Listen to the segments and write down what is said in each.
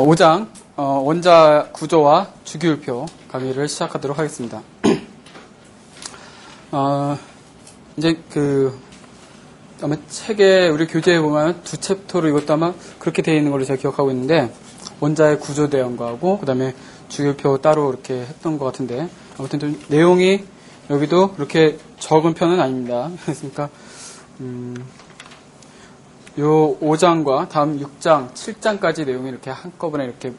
5장 원자 구조와 주기율표 강의를 시작하도록 하겠습니다. 이제 아마 책에 우리 교재에 보면 두 챕터로 이것도 아마 그렇게 되어 있는 걸로 제가 기억하고 있는데 원자의 구조 대응과하고 그 다음에 주기율표 따로 이렇게 했던 것 같은데 아무튼 좀 내용이 여기도 그렇게 적은 편은 아닙니다. 그러니까 요 5장과 다음 6장, 7장까지 내용이 이렇게 한꺼번에 이렇게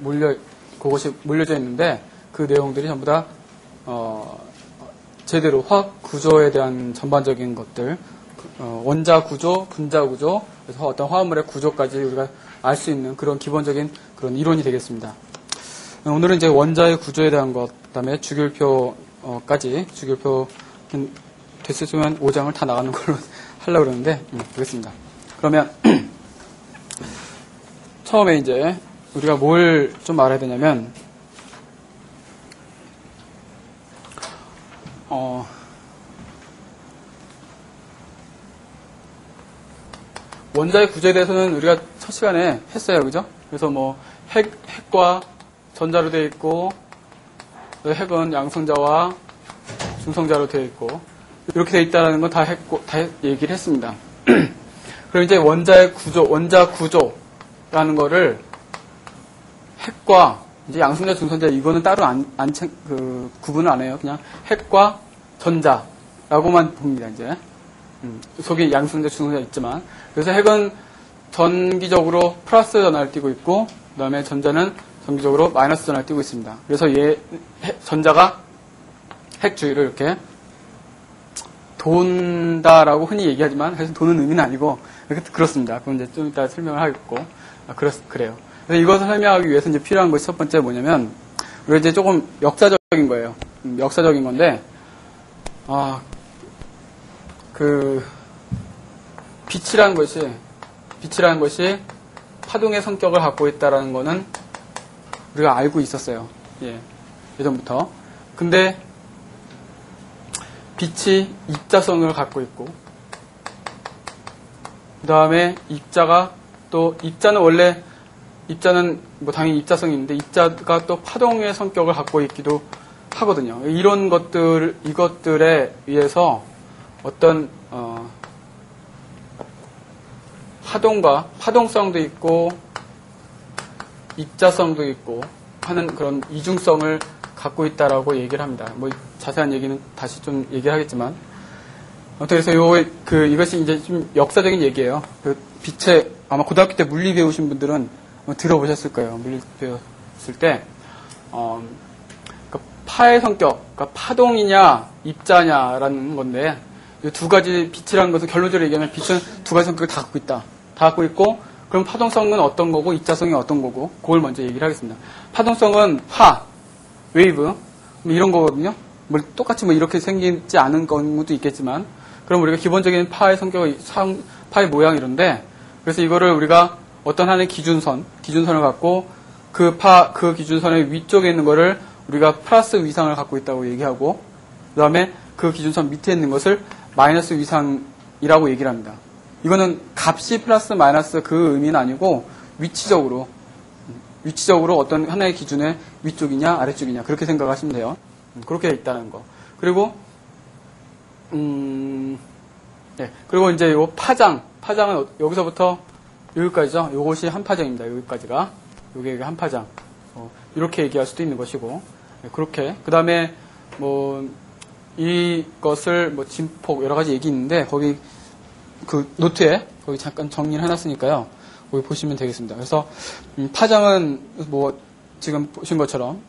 그것이 몰려져 있는데 그 내용들이 전부 다 제대로 화학 구조에 대한 전반적인 것들, 원자 구조, 분자 구조, 그래서 어떤 화합물의 구조까지 우리가 알 수 있는 그런 기본적인 그런 이론이 되겠습니다. 오늘은 이제 원자의 구조에 대한 것, 그다음에 주기율표까지 주기율표 됐으면 5장을 다 나가는 걸로 하려고 그러는데 그렇습니다. 그러면 처음에 이제 우리가 뭘 좀 알아야 되냐면 원자의 구조에 대해서는 우리가 첫 시간에 했어요, 그죠? 그래서 뭐 핵과 전자로 되어 있고 핵은 양성자와 중성자로 되어 있고 이렇게 되어 있다는 건 다 얘기를 했습니다. 그리고 이제 원자의 구조, 원자 구조라는 거를 핵과 이제 양성자, 중성자 이거는 따로 구분을 안 해요. 그냥 핵과 전자라고만 봅니다. 이제 속에 양성자, 중성자 있지만 그래서 핵은 전기적으로 플러스 전하를 띠고 있고 그다음에 전자는 전기적으로 마이너스 전하를 띠고 있습니다. 그래서 전자가 핵 주위를 이렇게 돈다라고 흔히 얘기하지만 사실 도는 의미는 아니고 그렇습니다. 그건 이제 좀 이따 설명을 하겠고 그래요. 그래서 이것을 설명하기 위해서 이제 필요한 것이 첫 번째 뭐냐면 우리가 이제 조금 역사적인 거예요. 역사적인 건데 빛이라는 것이 파동의 성격을 갖고 있다라는 거는 우리가 알고 있었어요. 예전부터. 근데 빛이 입자성을 갖고 있고 그 다음에 입자는 뭐 당연히 입자성이 있는데 입자가 또 파동의 성격을 갖고 있기도 하거든요. 이것들에 의해서 어떤 파동성도 있고 입자성도 있고 하는 그런 이중성을 갖고 있다라고 얘기를 합니다. 뭐 자세한 얘기는 다시 좀 얘기를 하겠지만 그래서 이것이 이제 좀 역사적인 얘기예요. 빛의 아마 고등학교 때 물리 배우신 분들은 들어보셨을 거예요. 물리 배웠을 때 파의 성격, 그러니까 파동이냐 입자냐라는 건데 이 두 가지 빛이라는 것은 결론적으로 얘기하면 빛은 두 가지 성격을 다 갖고 있다. 다 갖고 있고 그럼 파동성은 어떤 거고 입자성이 어떤 거고 그걸 먼저 얘기를 하겠습니다. 파동성은 웨이브 이런 거거든요. 뭐 똑같이 뭐 이렇게 생기지 않은 경우도 있겠지만 그럼 우리가 기본적인 파의 성격, 파의 모양 이런데 그래서 이거를 우리가 어떤 하나의 기준선을 갖고 그 기준선의 위쪽에 있는 거를 우리가 플러스 위상을 갖고 있다고 얘기하고 그 다음에 그 기준선 밑에 있는 것을 마이너스 위상이라고 얘기를 합니다. 이거는 값이 플러스 마이너스 그 의미는 아니고 위치적으로 어떤 하나의 기준의 위쪽이냐 아래쪽이냐 그렇게 생각하시면 돼요. 그렇게 있다는 거. 그리고 그리고 이제 요 파장은 여기서부터 여기까지죠. 요것이 한 파장입니다. 여기까지가 요게 한 파장. 이렇게 얘기할 수도 있는 것이고 그렇게 그 다음에 뭐 이것을 뭐 진폭 여러 가지 얘기 있는데 거기 그 노트에 거기 잠깐 정리를 해놨으니까요. 거기 보시면 되겠습니다. 그래서 파장은 뭐 지금 보신 것처럼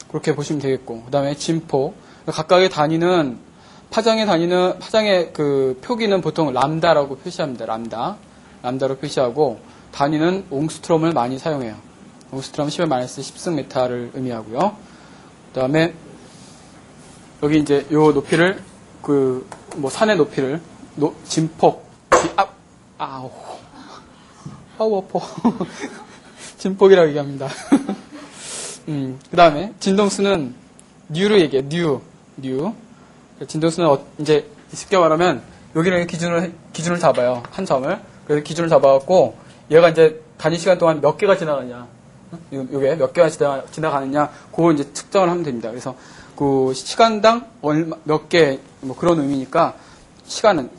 그렇게 보시면 되겠고 그 다음에 진폭 각각의 단위는 파장의 그 표기는 보통 람다라고 표시합니다. 람다로 표시하고 단위는 옹스트롬을 많이 사용해요. 옹스트롬은 10-10승 메타를 의미하고요. 그 다음에 여기 이제 요 높이를 뭐 산의 높이를 진폭 아파 진폭이라고 얘기합니다. 그 다음에 진동수는 뉴로 얘기해요. 뉴. 진동수는 이제 쉽게 말하면 여기를 기준을 잡아요. 한 점을. 그래서 기준을 잡아갖고 얘가 이제 단위 시간 동안 몇 개가 지나가냐. 요게 몇 개가 지나가느냐, 그걸 이제 측정을 하면 됩니다. 그래서 그 시간당 몇 개, 뭐 그런 의미니까 시간은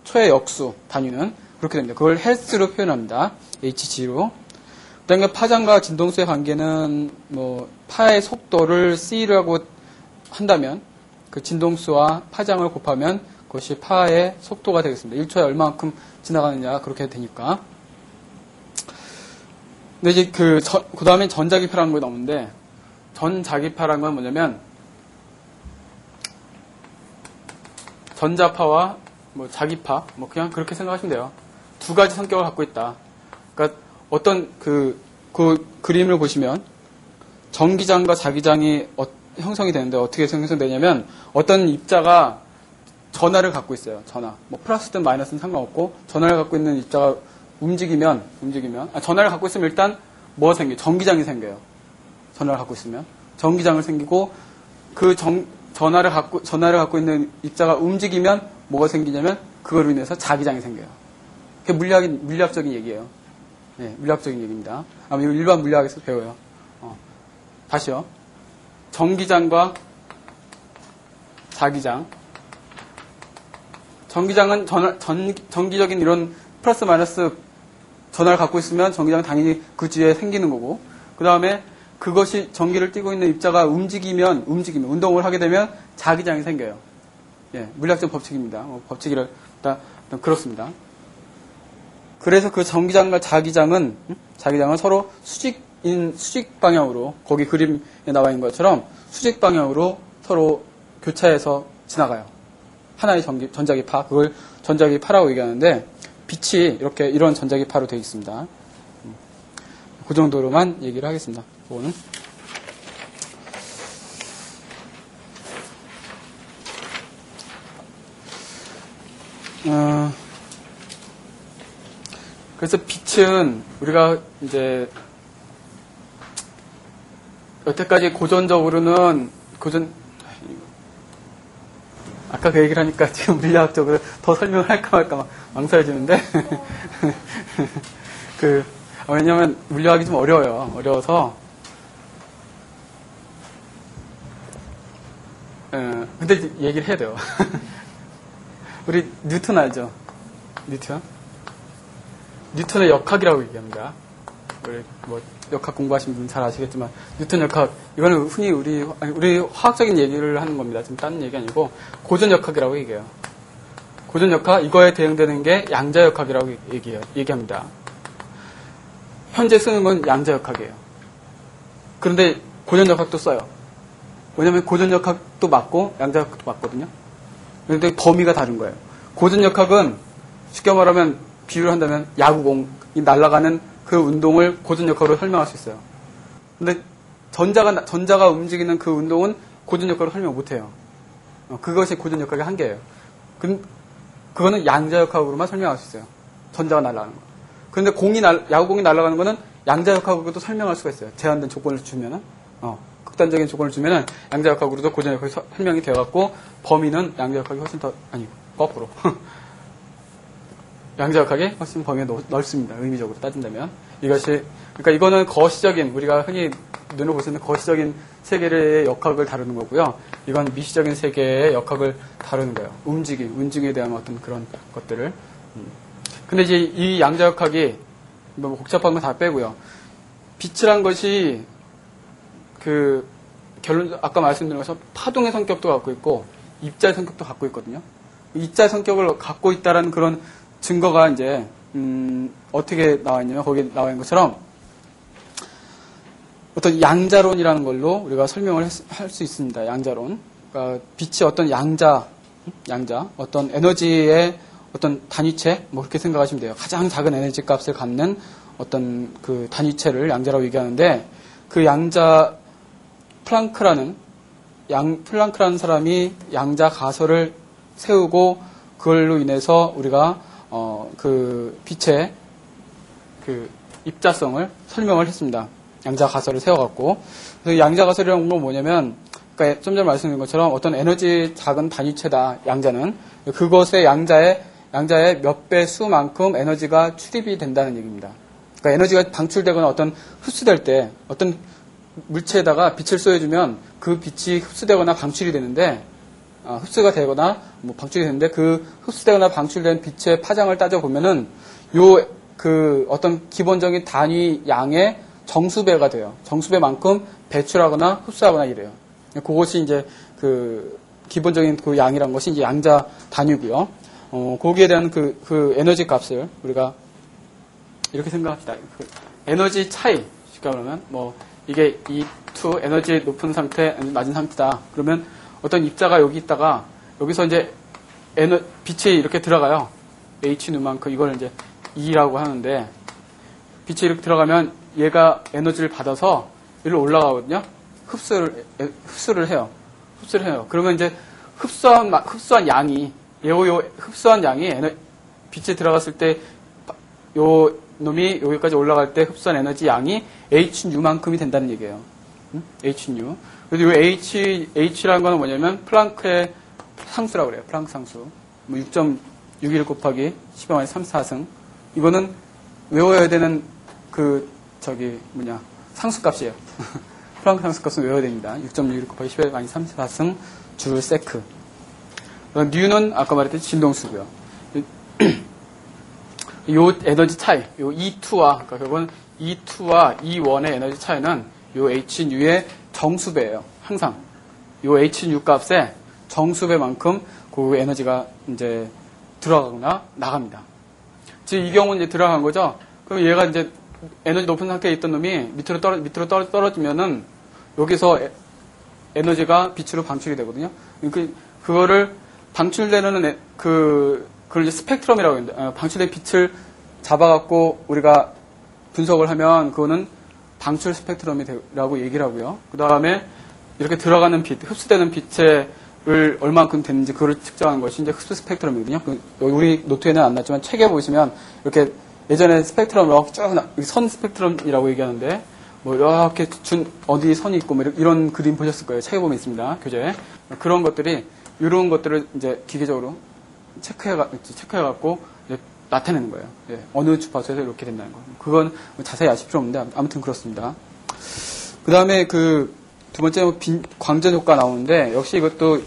초의 역수 단위는 그렇게 됩니다. 그걸 헬스로 표현합니다. hg로. 그다음에 파장과 진동수의 관계는 뭐 파의 속도를 c라고 한다면 그 진동수와 파장을 곱하면 그것이 파의 속도가 되겠습니다. 1초에 얼마만큼 지나가느냐 그렇게 되니까. 근데 이제 그 다음에 전자기파라는 게 나오는데, 전자기파라는 건 뭐냐면 전자파와 뭐 자기파, 뭐 그냥 그렇게 생각하시면 돼요. 두 가지 성격을 갖고 있다. 그러니까 어떤 그 그림을 보시면 전기장과 자기장이 형성이 되는데 어떻게 형성되냐면 어떤 입자가 전하를 갖고 있어요. 전하. 뭐 플러스든 마이너스는 상관없고 전하를 갖고 있는 입자가 움직이면 전하를 갖고 있으면 일단 뭐가 생겨요? 전기장이 생겨요. 전하를 갖고 있으면 전기장을 생기고 그 전하를 갖고 있는 입자가 움직이면 뭐가 생기냐면 그걸로 인해서 자기장이 생겨요. 그게 물리학적인 얘기예요. 네, 물리학적인 얘기입니다. 아마 이거 일반 물리학에서 배워요. 다시요. 전기장과 자기장. 전기장은 전기적인 이런 플러스 마이너스 전하를 갖고 있으면 전기장은 당연히 그 뒤에 생기는 거고, 그 다음에 그것이 전기를 띠고 있는 입자가 움직이면 운동을 하게 되면 자기장이 생겨요. 예, 물리학적 법칙입니다. 법칙이라 그렇습니다. 그래서 그 전기장과 자기장은 서로 수직 방향으로, 거기 그림에 나와 있는 것처럼 수직 방향으로 서로 교차해서 지나가요. 하나의 전자기파, 그걸 전자기파라고 얘기하는데, 빛이 이런 전자기파로 되어 있습니다. 그 정도로만 얘기를 하겠습니다. 그거는. 그래서 빛은 우리가 이제 여태까지 고전적으로는 아까 그 얘기를 하니까 지금 물리학적으로 더 설명을 할까 말까 막 망설여지는데 왜냐면 물리학이 좀 어려워요. 어려워서 근데 얘기를 해야 돼요. 우리 뉴턴 알죠? 뉴턴의 역학이라고 얘기합니다. 우리 뭐 역학 공부하신 분 잘 아시겠지만 뉴턴 역학, 이거는 흔히 우리 화학적인 얘기를 하는 겁니다. 지금 다른 얘기 아니고 고전 역학이라고 얘기해요. 고전 역학, 이거에 대응되는 게 양자 역학이라고 얘기합니다. 현재 쓰는 건 양자 역학이에요. 그런데 고전 역학도 써요. 왜냐면 고전 역학도 맞고 양자 역학도 맞거든요. 그런데 범위가 다른 거예요. 고전 역학은 쉽게 말하면 비유를 한다면 야구공이 날아가는 그 운동을 고전 역학으로 설명할 수 있어요. 근데 전자가 움직이는 그 운동은 고전 역학으로 설명 못 해요. 그것이 고전 역학의 한계예요. 그거는 양자 역학으로만 설명할 수 있어요. 전자가 날아가는 거. 그런데 야구공이 날아가는 거는 양자 역학으로도 설명할 수가 있어요. 제한된 조건을 주면은, 극단적인 조건을 주면은 양자 역학으로도 고전 역학이 설명이 되어갖고 범위는 양자 역학이 훨씬 더, 아니고, 거꾸로. 양자 역학이 훨씬 범위가 넓습니다. 의미적으로 따진다면. 그러니까 이거는 거시적인, 우리가 흔히 눈으로 볼 수 있는 거시적인 세계의 역학을 다루는 거고요. 이건 미시적인 세계의 역학을 다루는 거예요. 움직임에 대한 어떤 그런 것들을. 근데 이제 이 양자 역학이 뭐 복잡한 건 다 빼고요. 빛이란 것이 아까 말씀드린 것처럼 파동의 성격도 갖고 있고 입자의 성격도 갖고 있거든요. 입자의 성격을 갖고 있다라는 그런 증거가 이제 어떻게 나와 있냐면 거기에 나와 있는 것처럼 어떤 양자론이라는 걸로 우리가 설명을 할 수 있습니다. 양자론. 그러니까 빛이 어떤 양자, 어떤 에너지의 어떤 단위체, 뭐 그렇게 생각하시면 돼요. 가장 작은 에너지 값을 갖는 어떤 그 단위체를 양자라고 얘기하는데, 그 양자, 플랑크라는 사람이 양자 가설을 세우고 그걸로 인해서 우리가 그 빛의 그 입자성을 설명을 했습니다. 양자 가설을 세워갖고. 그래서 양자 가설이라는 건 뭐냐면, 그러니까 좀 전에 말씀드린 것처럼 어떤 에너지 작은 단위체다, 양자는. 그것의 양자의 몇 배 수만큼 에너지가 출입이 된다는 얘기입니다. 그러니까 에너지가 방출되거나 어떤 흡수될 때 어떤 물체에다가 빛을 쏘여주면 그 빛이 흡수되거나 방출이 되는데 흡수가 되거나 뭐 방출이 되는데 그 흡수되거나 방출된 빛의 파장을 따져보면은 그 어떤 기본적인 단위 양의 정수배가 돼요. 정수배만큼 배출하거나 흡수하거나 이래요. 그것이 이제 그 기본적인 그 양이란 것이 이제 양자 단위고요. 거기에 대한 그 에너지 값을 우리가 이렇게 생각합시다. 그 에너지 차이. 그러니까 그러면 뭐 이게 E2 에너지 높은 상태, 낮은 상태다. 그러면 어떤 입자가 여기 있다가 여기서 이제 빛이 이렇게 들어가요. H누만큼 이걸 이제 E라고 하는데 빛이 이렇게 들어가면 얘가 에너지를 받아서 여기로 올라가거든요. 흡수를 해요. 그러면 이제 흡수한 양이 흡수한 양이 빛이 들어갔을 때 요 놈이 여기까지 올라갈 때 흡수한 에너지 양이 H누만큼이 된다는 얘기예요. H누. 그래서 이 H라는 거는 뭐냐면 플랑크의 상수라고 그래요. 플랑크 상수. 뭐 6.61 곱하기 10의 34승. 이거는 외워야 되는 상수값이에요. 플랑크 상수값은 외워야 됩니다. 6.61 곱하기 10의 34승 줄 세크. 뉴는 아까 말했듯이 진동수고요. 요 에너지 차이, 요 E2와, 그러니까 결국은 E2와 E1의 에너지 차이는 요 H뉴의 정수배예요. 항상. 요 H뉴 값의 정수배만큼 그 에너지가 이제 들어가거나 나갑니다. 지금 이 경우는 이제 들어간 거죠. 그럼 얘가 이제 에너지 높은 상태에 있던 놈이 밑으로 떨어지면은 여기서 에너지가 빛으로 방출이 되거든요. 그거를 방출되는 그걸 이제 스펙트럼이라고 합니다. 방출된 빛을 잡아갖고 우리가 분석을 하면 그거는 방출 스펙트럼이라고 얘기를 하고요. 그 다음에 이렇게 들어가는 빛, 흡수되는 빛을 얼만큼 되는지 그걸 측정하는 것이 이제 흡수 스펙트럼이거든요. 우리 노트에는 안 났지만 책에 보시면 이렇게 예전에 스펙트럼 이렇게 쭉 선 스펙트럼이라고 얘기하는데 뭐 이렇게 어디 선이 있고 뭐 이런 그림 보셨을 거예요. 책에 보면 있습니다. 교재에. 그런 것들이 이런 것들을 이제 기계적으로 체크해갖고 나타내는 거예요. 예, 어느 주파수에서 이렇게 된다는 거. 그건 자세히 아실 필요 없는데 아무튼 그렇습니다. 그 다음에 그 두 번째 광전 효과 나오는데 역시 이것도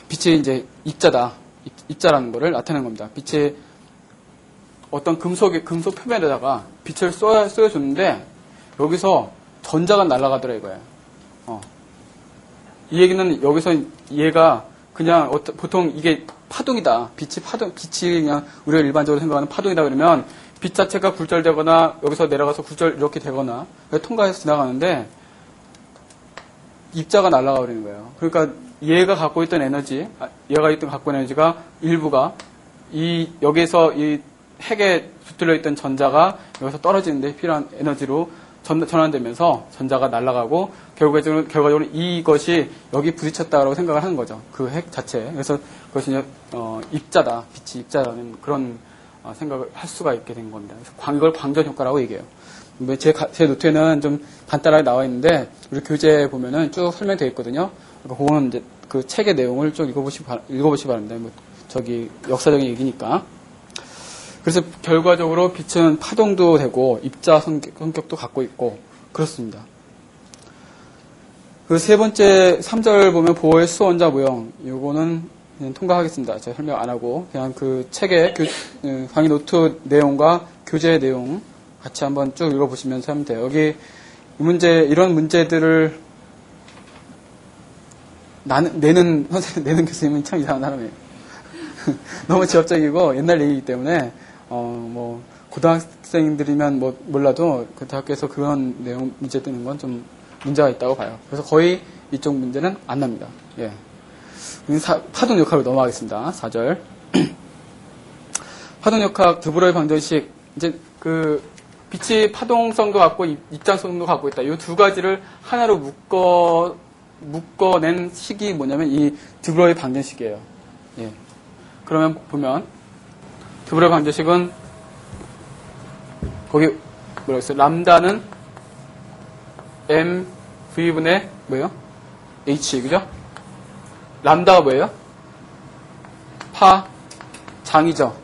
빛이 이제 입자라는 거를 나타내는 겁니다. 빛이 어떤 금속 표면에다가 빛을 쏘여줬는데 여기서 전자가 날아가더라 이거예요. 이 얘기는 여기서 얘가 그냥 보통 이게 파동이다. 빛이 그냥 우리가 일반적으로 생각하는 파동이다 그러면 빛 자체가 굴절되거나 여기서 내려가서 굴절 이렇게 되거나 통과해서 지나가는데 입자가 날아가 버리는 거예요. 그러니까 얘가 갖고 있던 에너지, 갖고 있는 에너지가 일부가 여기에서 이 핵에 붙들려 있던 전자가 여기서 떨어지는데 필요한 에너지로 전환되면서 전자가 날아가고 결과적으로 이것이 여기 부딪혔다고 생각을 하는 거죠. 그 핵 자체에. 그래서 그것이 이제 입자다, 빛이 입자라는 그런 생각을 할 수가 있게 된 겁니다. 그래서 이걸 광전 효과라고 얘기해요. 제 노트에는 좀 간단하게 나와 있는데 우리 교재에 보면은 쭉 설명되어 있거든요. 그러니까 그거는 이제 그 책의 내용을 쭉 읽어보시기 바랍니다. 저기 역사적인 얘기니까. 그래서 결과적으로 빛은 파동도 되고 입자 성격도 갖고 있고 그렇습니다. 그 세 번째 3절 보면 보호의 수원자 모형 요거는 그냥 통과하겠습니다. 제가 설명 안 하고 그냥 그 책의 강의 노트 내용과 교재 내용 같이 한번 쭉 읽어보시면서 하면 돼요. 여기 이런 문제들을 내는 교수님은 참 이상한 사람이에요. 너무 지엽적이고 옛날 얘기이기 때문에 고등학생들이면 몰라도 그 대학교에서 그런 내용 문제 뜨는 건 좀 문제가 있다고 봐요. 그래서 거의 이쪽 문제는 안 납니다. 예. 파동 역학으로 넘어가겠습니다. 4절. 파동 역학 드브로이 방정식 이제 그 빛이 파동성도 갖고 입장성도 갖고 있다. 이 두 가지를 하나로 묶어낸 식이 뭐냐면 이 드브로이 방정식이에요. 예. 그러면 보면 드브로이 방정식은 거기 뭐라고 했어요? 람다는 mv분의 뭐예요? h 그죠? 람다가 뭐예요? 파 장이죠.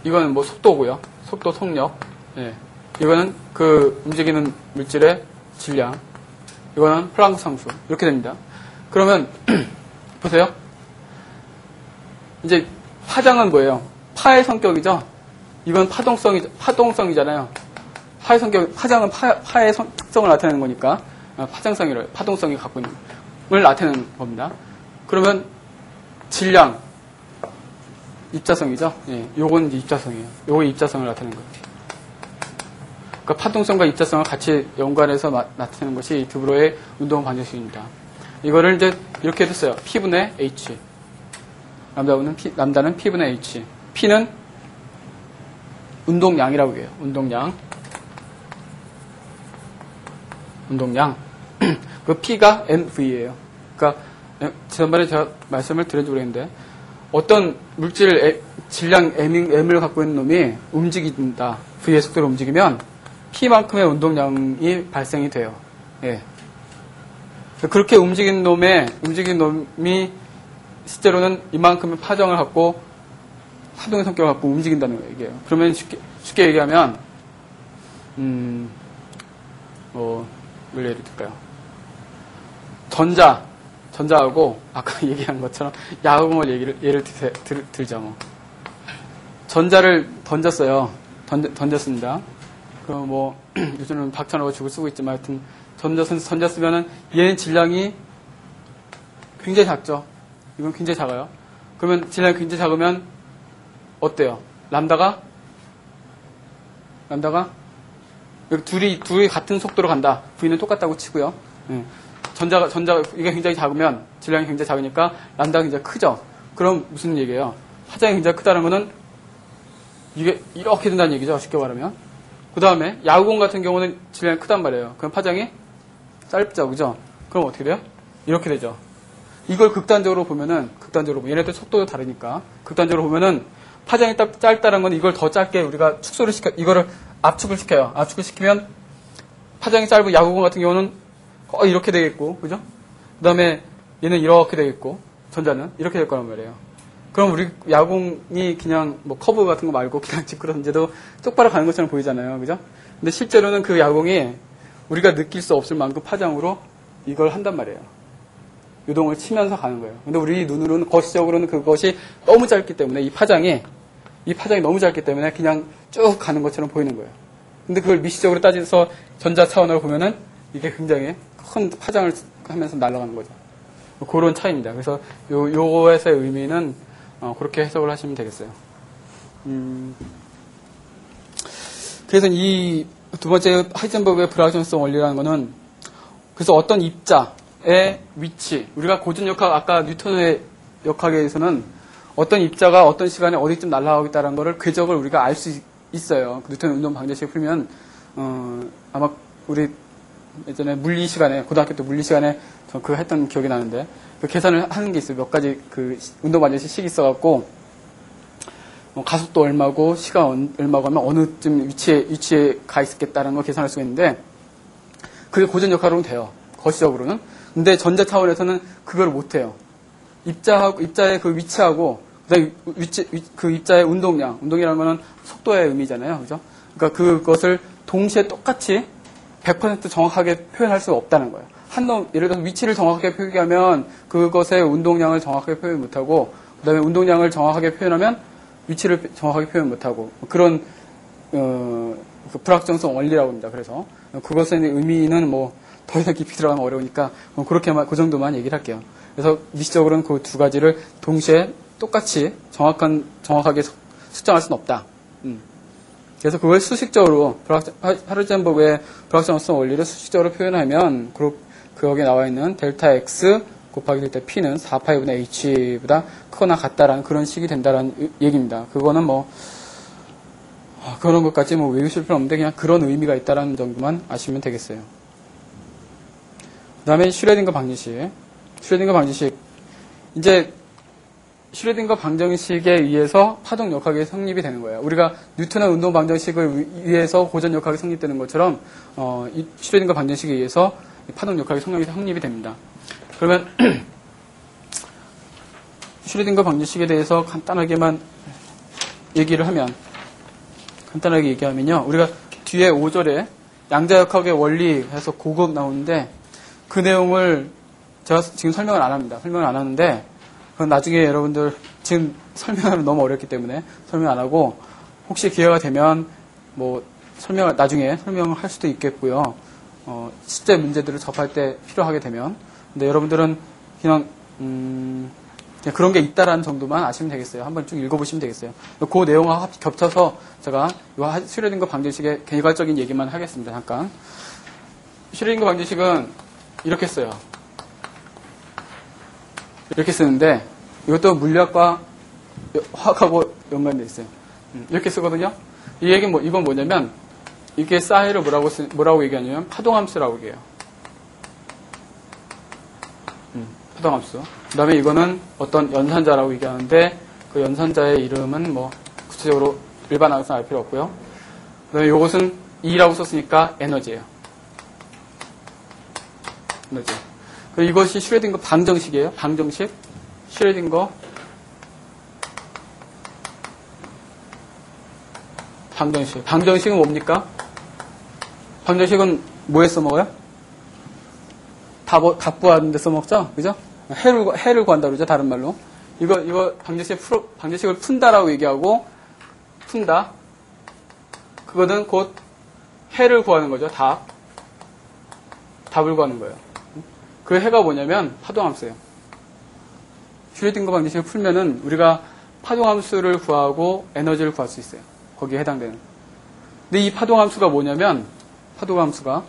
이거는 뭐 속도고요. 속도, 속력. 예. 이거는 그 움직이는 물질의 질량. 이거는 플랑크 상수. 이렇게 됩니다. 그러면 보세요. 이제 파장은 뭐예요? 파의 성격이죠. 이건 파동성이잖아요. 파의 성격, 파장은 파의 특성을 나타내는 거니까 파장성이래요. 파동성이 갖고 있는 걸 나타내는 겁니다. 그러면 질량, 입자성이죠. 예, 요건 이제 입자성이에요. 요거 입자성을 나타내는 거예요. 그러니까 파동성과 입자성을 같이 연관해서 나타내는 것이 드브로의 운동 방정식입니다. 이거를 이제 이렇게 해뒀어요. P분의 H. 람다는 P분의 H. P는 운동량이라고 해요. 운동량. 그 P가 MV예요. 그러니까 지난번에 제가 말씀을 드린지 모르겠는데 어떤 물질 질량 M을 갖고 있는 놈이 움직인다. V의 속도로 움직이면 P만큼의 운동량이 발생이 돼요. 예. 그렇게 움직인 놈이 실제로는 이만큼의 파장을 갖고 파동의 성격을 갖고 움직인다는 얘기예요. 그러면 쉽게 얘기하면 뭘 예를 들까요? 전자하고 아까 얘기한 것처럼 야구공을 예를 들자 뭐. 전자를 던졌어요. 던졌습니다. 그럼 뭐 요즘은 박찬호가 죽을 쓰고 있지만 하여튼 던졌으면은 얘는 질량이 굉장히 작죠. 이건 굉장히 작아요. 그러면 질량이 굉장히 작으면 어때요? 람다가 둘이 같은 속도로 간다. V는 똑같다고 치고요. 전자가 이게 굉장히 작으면 질량이 굉장히 작으니까 람다가 굉장히 크죠. 그럼 무슨 얘기예요? 파장이 굉장히 크다는 거는 이게 이렇게 된다는 얘기죠. 쉽게 말하면. 그 다음에 야구공 같은 경우는 질량이 크단 말이에요. 그럼 파장이 짧죠, 그죠? 그럼 어떻게 돼요? 이렇게 되죠. 이걸 극단적으로 보면은 얘네들 속도도 다르니까 극단적으로 보면은 파장이 짧다는 건 이걸 더 짧게 우리가 이거를 압축을 시켜요. 압축을 시키면 파장이 짧은 야구공 같은 경우는 거의 이렇게 되겠고, 그죠? 그 다음에 얘는 이렇게 되겠고, 전자는 이렇게 될 거란 말이에요. 그럼 우리 야구공이 그냥 뭐 커브 같은 거 말고 그냥 직구로 던져도 똑바로 가는 것처럼 보이잖아요. 그죠? 근데 실제로는 그 야구공이 우리가 느낄 수 없을 만큼 파장으로 이걸 한단 말이에요. 유동을 치면서 가는 거예요. 근데 우리 눈으로는 거시적으로는 그것이 너무 짧기 때문에 이 파장이 너무 짧기 때문에 그냥 쭉 가는 것처럼 보이는 거예요. 근데 그걸 미시적으로 따져서 전자 차원으로 보면은 이게 굉장히 큰 파장을 하면서 날아가는 거죠. 그런 차이입니다. 그래서 요거에서의 의미는 그렇게 해석을 하시면 되겠어요. 그래서 이 두 번째 하이젠버그의 불확정성 원리라는 거는 그래서 어떤 입자의 위치, 우리가 고전역학 아까 뉴턴의 역학에서는 어떤 입자가 어떤 시간에 어디쯤 날아가겠다는 거를 궤적을 우리가 알 수 있어요. 뉴턴 운동 방정식을 풀면 아마 우리 예전에 물리 시간에 고등학교 때 물리 시간에 저 그거 했던 기억이 나는데 그 계산을 하는 게 있어요. 몇 가지 그 운동 방정식이 있어갖고 가속도 얼마고 시간 얼마고 하면 어느쯤 위치에 가 있겠다는 걸 계산할 수가 있는데 그게 고전역학으로는 돼요. 거시적으로는. 근데 전자 차원에서는 그걸 못 해요. 입자의 그 위치하고 그다음에 그 입자의 운동이라는 거는 속도의 의미잖아요. 그죠? 그러니까 그것을 동시에 똑같이 100% 정확하게 표현할 수가 없다는 거예요. 예를 들어서 위치를 정확하게 표기하면 그것의 운동량을 정확하게 표현 못하고 그다음에 운동량을 정확하게 표현하면 위치를 정확하게 표현 못하고 그런 그 불확정성 원리라고 합니다. 그래서 그것의 의미는 뭐 더 이상 깊이 들어가면 어려우니까 그 정도만 얘기를 할게요. 그래서 미시적으로는 그 두 가지를 동시에 똑같이 정확하게 측정할 수는 없다. 그래서 그걸 수식적으로 하이젠버그의 불확정성 원리를 수식적으로 표현하면 거기에 나와 있는 델타 X 곱하기 델타 P는 4파이분의 H보다 크거나 같다라는 그런 식이 된다라는 얘기입니다. 그거는 뭐 그런 것까지 뭐 외우실 필요 없는데 그냥 그런 의미가 있다라는 정도만 아시면 되겠어요. 그 다음에 슈레딩거 방정식. 이제 슈레딩거 방정식에 의해서 파동 역학이 성립이 되는 거예요. 우리가 뉴턴의 운동 방정식을 위해서 고전 역학이 성립되는 것처럼 이 슈레딩거 방정식에 의해서 파동 역학이 성립이 됩니다. 그러면 슈레딩거 방정식에 대해서 간단하게만 얘기를 하면 간단하게 얘기하면요. 우리가 뒤에 5절에 양자역학의 원리 해서 고급 나오는데 그 내용을 제가 지금 설명을 안 합니다. 설명을 안 하는데 그건 나중에 여러분들 지금 설명하면 너무 어렵기 때문에 설명 안 하고 혹시 기회가 되면 뭐 나중에 설명을 할 수도 있겠고요. 실제 문제들을 접할 때 필요하게 되면. 근데 여러분들은 그냥 그런 게 있다라는 정도만 아시면 되겠어요. 한번 쭉 읽어보시면 되겠어요. 그 내용과 겹쳐서 제가 슈레딩거 방정식의 개괄적인 얘기만 하겠습니다. 잠깐. 슈레딩거 방정식은 이렇게 써요. 이렇게 쓰는데 이것도 물리학과 화학하고 연관되어 있어요. 이렇게 쓰거든요. 이건 뭐냐면 이게 사이를 뭐라고 얘기하냐면 파동함수라고 얘기해요. 파동함수. 그 다음에 이거는 어떤 연산자라고 얘기하는데 그 연산자의 이름은 뭐 구체적으로 일반화해서 알 필요 없고요. 그 다음에 이것은 E라고 썼으니까 에너지예요. 에너지. 그리고 이것이 슈레딩거 방정식이에요. 방정식. 슈레딩거 방정식. 방정식은 뭡니까? 방정식은 뭐에 써먹어요? 답 구하는 데 써먹죠? 그죠? 해를 구한다 그러죠? 다른 말로. 이거 방정식을 푼다라고 얘기하고, 푼다. 그거는 곧 해를 구하는 거죠. 답을 구하는 거예요. 그 해가 뭐냐면 파동함수예요. 슈레딩거 방정식을 풀면은 우리가 파동함수를 구하고 에너지를 구할 수 있어요. 거기에 해당되는. 근데 이 파동함수가 뭐냐면 파동함수가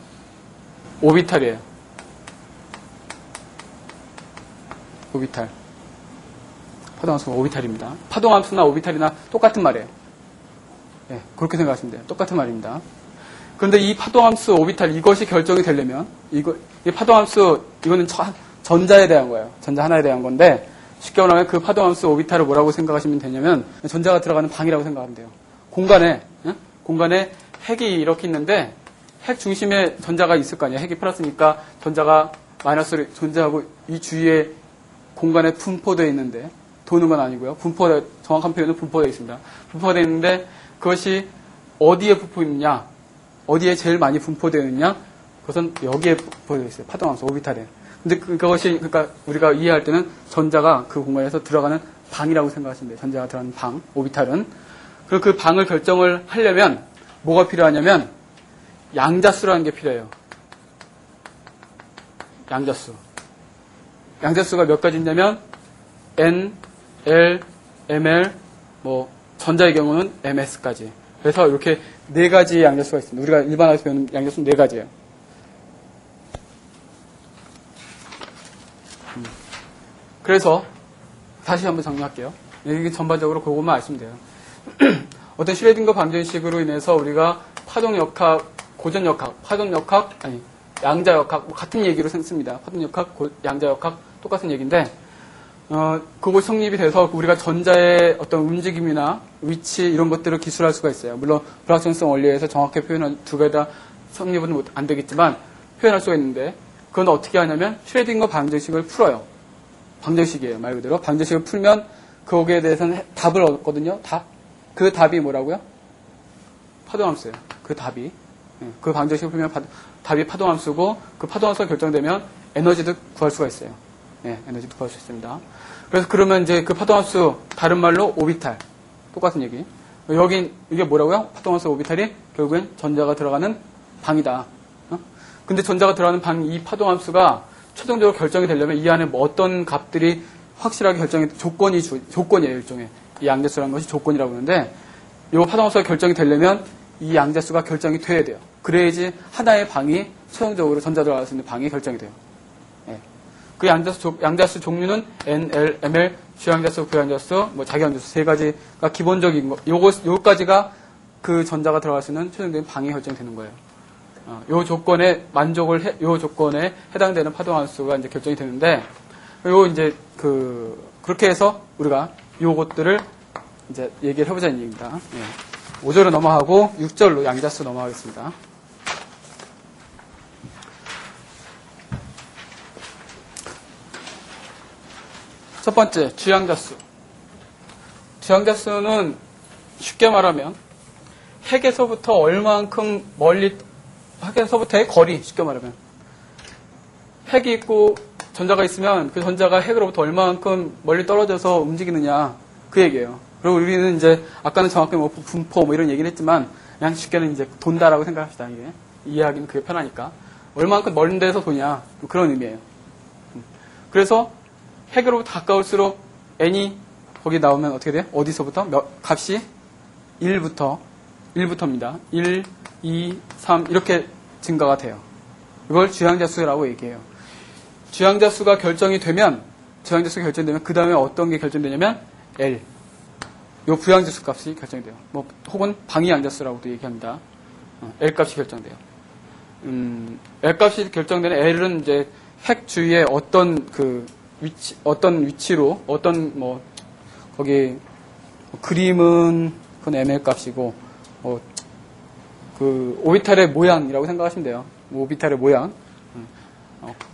오비탈이에요. 오비탈. 파동함수가 오비탈입니다. 파동함수나 오비탈이나 똑같은 말이에요. 네, 그렇게 생각하시면 돼요. 똑같은 말입니다. 그런데 이 파동함수 오비탈 이것이 결정이 되려면 이 파동함수 이거는 전자에 대한 거예요. 전자 하나에 대한 건데 쉽게 말하면 그 파동함수 오비탈을 뭐라고 생각하시면 되냐면 전자가 들어가는 방이라고 생각하면 돼요. 공간에 핵이 이렇게 있는데 핵 중심에 전자가 있을 거 아니에요. 핵이 플러스니까 전자가 마이너스를 존재하고 이 주위에 공간에 분포되어 있는데 도는 건 아니고요. 정확한 표현은 분포되어 있습니다. 분포되어 있는데 그것이 어디에 분포되어 있느냐, 어디에 제일 많이 분포되어 있느냐, 그것은 여기에 분포되어 있어요. 파동함수 오비탈에. 근데 그러니까 우리가 이해할 때는 전자가 그 공간에서 들어가는 방이라고 생각하시면 돼요. 전자가 들어가는 방, 오비탈은. 그리고 그 방을 결정을 하려면 뭐가 필요하냐면 양자수라는 게 필요해요. 양자수가 몇 가지 있냐면 N, L, ML, 전자의 경우는 MS까지. 그래서 이렇게 네 가지의 양자수가 있습니다. 우리가 일반화에서 배우는 양자수는 네 가지예요. 그래서 다시 한번 정리할게요. 이게 전반적으로 그것만 아시면 돼요. 어떤 슈레딩거 방정식으로 인해서 우리가 파동역학, 고전역학, 양자역학 같은 얘기로 씁니다. 파동역학, 양자역학 똑같은 얘기인데 그거 성립이 돼서 우리가 전자의 어떤 움직임이나 위치 이런 것들을 기술할 수가 있어요. 물론 불확정성 원리에서 정확하게 표현한 두 개 다 성립은 안 되겠지만 표현할 수가 있는데 그건 어떻게 하냐면 슈레딩거 방정식을 풀어요. 방정식이에요. 말 그대로. 방정식을 풀면 거기에 대해서는 답을 얻거든요. 그 답이 뭐라고요? 파동함수예요. 그 답이. 그 방정식을 풀면 답이 파동함수고 그 파동함수가 결정되면 에너지도 구할 수가 있어요. 에너지도 구할 수 있습니다. 그래서 그러면 이제 그 파동함수 다른 말로 오비탈. 똑같은 얘기. 여긴 이게 뭐라고요? 파동함수 오비탈이 결국엔 전자가 들어가는 방이다. 근데 전자가 들어가는 방 이 파동함수가 최종적으로 결정이 되려면 이 안에 어떤 값들이 확실하게 조건이에요, 일종의. 이 양자수라는 것이 조건이라고 하는데, 이 파동함수가 결정이 되려면 이 양자수가 결정이 돼야 돼요. 그래야지 하나의 방이 최종적으로 전자 들어갈 수 있는 방이 결정이 돼요. 그 양자수 종류는 N, L, ML, 주양자수, 부양자수, 자기양자수 세 가지가 기본적인 거. 요까지가 그 전자가 들어갈 수 있는 최종적인 방이 결정되는 거예요. 요 조건에 요 조건에 해당되는 파동함수가 이제 결정이 되는데, 그렇게 해서 우리가 요것들을 이제 얘기를 해보자는 얘기입니다. 5절로 넘어가고 6절로 양자수 넘어가겠습니다. 첫 번째, 주양자수. 주양자수는 쉽게 말하면 핵에서부터 얼만큼 멀리, 핵에서부터의 거리, 쉽게 말하면. 핵이 있고 전자가 있으면 그 전자가 핵으로부터 얼만큼 멀리 떨어져서 움직이느냐, 그 얘기예요. 그리고 우리는 이제, 아까는 정확히 뭐 분포 뭐 이런 얘기를 했지만, 그냥 쉽게는 이제 돈다라고 생각합시다, 이게. 이해하기는 그게 편하니까. 얼만큼 멀은 데서 도냐, 그런 의미예요. 그래서 핵으로부터 가까울수록 n이 거기 나오면 어떻게 돼요? 어디서부터? 값이 1부터입니다. 1, 2, 3 이렇게 증가가 돼요. 이걸 주양자수라고 얘기해요. 주양자수가 결정되면 그 다음에 어떤 게 결정되냐면 L. 요 부양자수 값이 결정이 돼요. 뭐 혹은 방위양자수라고도 얘기합니다. L 값이 결정돼요. L 값이 결정되는 L은 이제 핵 주위에 어떤 위치로, 거기, 그림은 그건 ML 값이고, 그 오비탈의 모양이라고 생각하시면 돼요. 오비탈의 모양.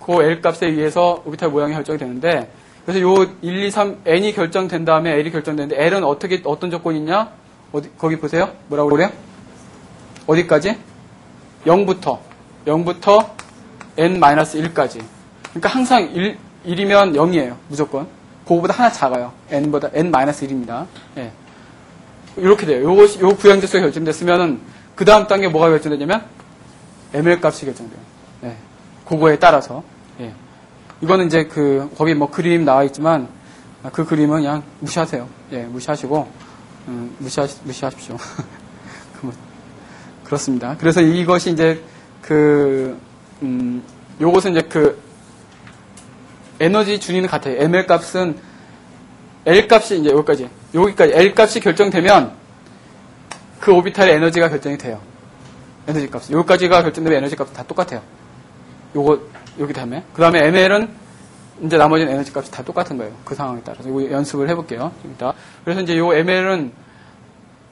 그 L 값에 의해서 오비탈 모양이 결정이 되는데, 그래서 요 1, 2, 3, N이 결정된 다음에 L이 결정되는데, L은 어떤 조건이 있냐? 거기 보세요. 뭐라고 그래요? 어디까지? 0부터 N-1까지. 그러니까 항상 1이면 0이에요. 무조건. 그거보다 하나 작아요. N보다, N-1입니다. 예. 이렇게 돼요. 요 부양자수가 결정됐으면은, 그 다음 단계 뭐가 결정되냐면, ML 값이 결정돼요. 예. 그거에 따라서. 예. 이거는 이제 거기 뭐 그림 나와 있지만, 그 그림은 그냥 무시하세요. 예, 무시하시고, 무시하십시오. 그렇습니다. 그래서 이것이 이제 요것은 이제 에너지 준위는 같아요. ML 값은 L 값이 이제 여기까지 L 값이 결정되면 그 오비탈의 에너지가 결정이 돼요. 에너지 값. 여기까지가 결정되면 에너지 값은 다 똑같아요. 여기 다음에. 그 다음에 ML은 이제 나머지는 에너지 값이 다 똑같은 거예요. 그 상황에 따라서. 이거 연습을 해볼게요. 좀 이따. 그래서 이제 요 ML은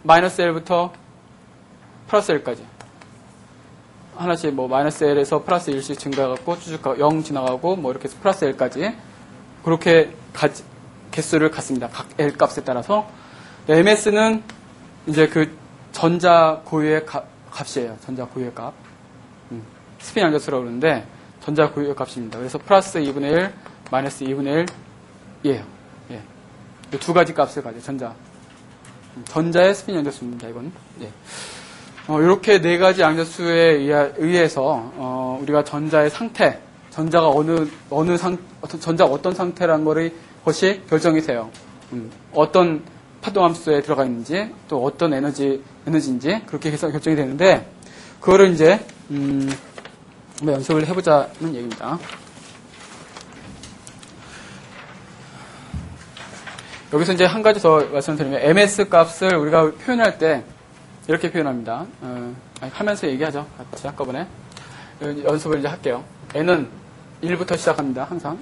마이너스 L부터 플러스 L까지. 하나씩 뭐 마이너스 L에서 플러스 1씩 증가해갖고 쭉 0 지나가고 뭐 이렇게 해서 플러스 L까지. 그렇게 개수를 갖습니다. 각 L 값에 따라서. MS는 이제 전자 고유의 값이에요. 전자 고유의 값. 스핀 양자수라고 그러는데 전자 고유의 값입니다. 그래서 플러스 2분의 1, 마이너스 2분의 1이에요. 예. 이 두 가지 값을 가져요. 전자의 스핀 양자수입니다. 이건. 예. 이렇게 네 가지 양자수에 의해서 우리가 전자의 상태, 전자가 전자가 어떤 상태라는 것이 결정이 돼요. 어떤 파동함수에 들어가 있는지, 또 어떤 에너지인지 그렇게 해서 결정이 되는데 그거를 이제 한번 연습을 해보자는 얘기입니다. 여기서 이제 한 가지 더 말씀드리면 MS 값을 우리가 표현할 때 이렇게 표현합니다. 하면서 얘기하죠. 같이 한꺼번에. 연습을 이제 할게요. N은 1부터 시작합니다. 항상.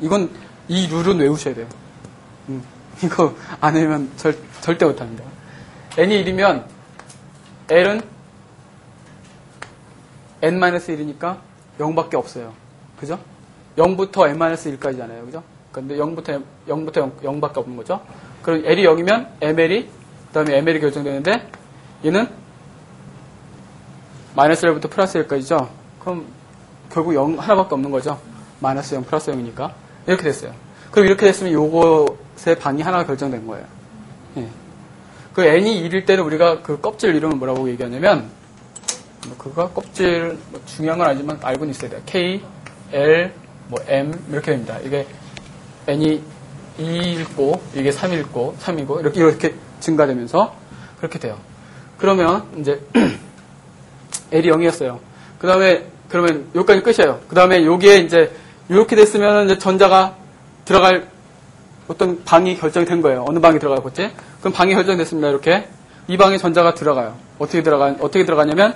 이 룰은 외우셔야 돼요. 이거 안 외우면 절대 못합니다. N이 1이면 L은 N-1이니까 0밖에 없어요. 그죠? 0부터 N-1까지잖아요. 그죠? 근데 0부터 0밖에 없는 거죠. 그럼 L이 0이면 ML이, 그 다음에 ML이 결정되는데 얘는 마이너스 1부터 플러스 1까지죠. 그럼 결국 0 하나밖에 없는 거죠. 마이너스 0 플러스 0이니까. 이렇게 됐어요. 그럼 이렇게 됐으면 요것의 방이 하나가 결정된 거예요. 예. 그 n이 1일 때는 우리가 그 껍질 이름은 뭐라고 얘기하냐면 그거 껍질 중요한 건 아니지만 알고는 있어야 돼요. K, L, M 이렇게 됩니다. 이게 n이 2있고 이게 3이고 이렇게 증가되면서 그렇게 돼요. 그러면 이제 L이 0이었어요. 그 다음에 그러면 여기까지 끝이에요. 그 다음에 여기에 이제 이렇게 됐으면 이제 전자가 들어갈 어떤 방이 결정이 된 거예요. 어느 방이 들어갈 거지? 그럼 방이 결정됐습니다. 이렇게 이 방에 전자가 들어가요. 어떻게 들어가냐면